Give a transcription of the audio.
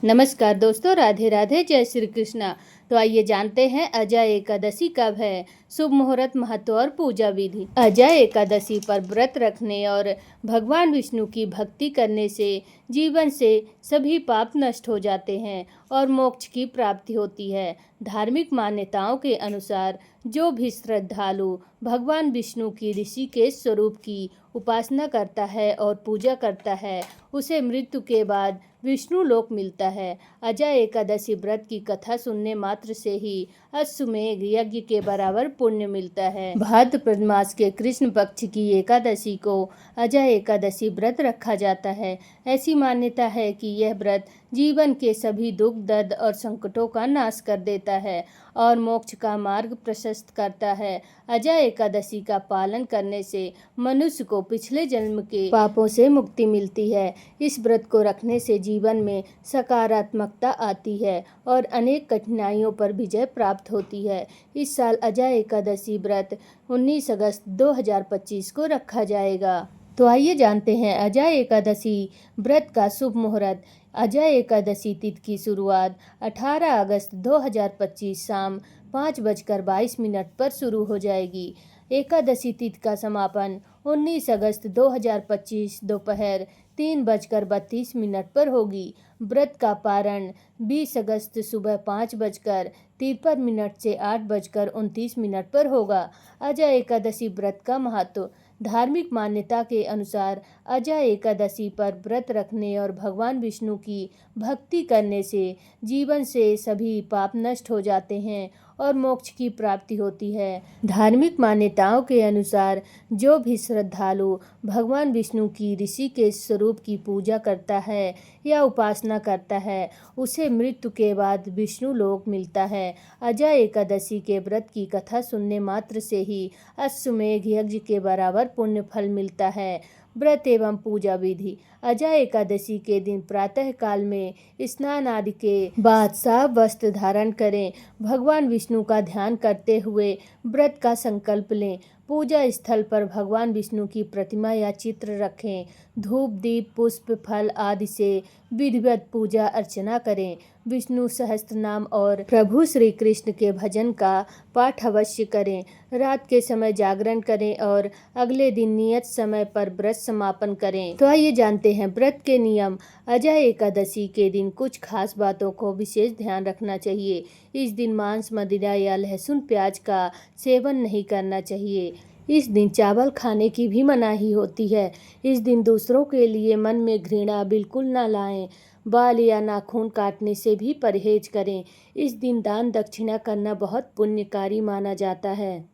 नमस्कार दोस्तों, राधे राधे, जय श्री कृष्णा। तो आइए जानते हैं अजय एकादशी कब है, शुभ मुहूर्त, महत्व और पूजा विधि। अजय एकादशी पर व्रत रखने और भगवान विष्णु की भक्ति करने से जीवन से सभी पाप नष्ट हो जाते हैं और मोक्ष की प्राप्ति होती है। धार्मिक मान्यताओं के अनुसार जो भी श्रद्धालु भगवान विष्णु की ऋषिकेश स्वरूप की उपासना करता है और पूजा करता है, उसे मृत्यु के बाद विष्णु लोक मिलता है। अजय एकादशी व्रत की कथा सुनने मात्र से ही अश्वमेध यज्ञ के बराबर पुण्य मिलता है। भाद्रपद मास के कृष्ण पक्ष की एकादशी को अजय एकादशी व्रत रखा जाता है। ऐसी मान्यता है कि यह व्रत जीवन के सभी दुख, दर्द और संकटों का नाश कर देता है और मोक्ष का मार्ग प्रशस्त करता है। अजय एकादशी का पालन करने से मनुष्य को पिछले जन्म के पापों से मुक्ति मिलती है। इस व्रत को रखने से जीवन में सकारात्मकता आती है और अनेक कठिनाइयों पर विजय प्राप्त होती है। इस साल अजय एकादशी व्रत 19 अगस्त 2025 को रखा जाएगा। तो आइए जानते हैं अजय एकादशी व्रत का शुभ मुहूर्त। अजय एकादशी तिथि की शुरुआत 18 अगस्त 2025 शाम 5:22 पर शुरू हो जाएगी। एकादशी तिथि का समापन 19 अगस्त 2025 दोपहर 3:32 पर होगी। व्रत का पारण 20 अगस्त सुबह 5:53 से 8:29 पर होगा। अजय एकादशी व्रत का महत्व। धार्मिक मान्यता के अनुसार अजय एकादशी पर व्रत रखने और भगवान विष्णु की भक्ति करने से जीवन से सभी पाप नष्ट हो जाते हैं और मोक्ष की प्राप्ति होती है। धार्मिक मान्यताओं के अनुसार जो भी श्रद्धालु भगवान विष्णु की ऋषिकेश स्वरूप की पूजा करता है या उपासना करता है, उसे मृत्यु के बाद विष्णु लोक मिलता है। अजय एकादशी के व्रत की कथा सुनने मात्र से ही अश्वमेध यज्ञ के बराबर पुण्य फल मिलता है। व्रत एवं पूजा विधि। अजय एकादशी के दिन प्रातः काल में स्नान आदि के बाद साफ वस्त्र धारण करें। भगवान विष्णु का ध्यान करते हुए व्रत का संकल्प लें। पूजा स्थल पर भगवान विष्णु की प्रतिमा या चित्र रखें। धूप, दीप, पुष्प, फल आदि से विधिवत पूजा अर्चना करें। विष्णु सहस्त्र नाम और प्रभु श्री कृष्ण के भजन का पाठ अवश्य करें। रात के समय जागरण करें और अगले दिन नियत समय पर व्रत समापन करें। तो आइए जानते हैं व्रत के नियम। अजय एकादशी के दिन कुछ खास बातों को विशेष ध्यान रखना चाहिए। इस दिन मांस, मदिरा या लहसुन, प्याज का सेवन नहीं करना चाहिए। इस दिन चावल खाने की भी मनाही होती है। इस दिन दूसरों के लिए मन में घृणा बिल्कुल न लाएं। बाल या नाखून काटने से भी परहेज करें। इस दिन दान दक्षिणा करना बहुत पुण्यकारी माना जाता है।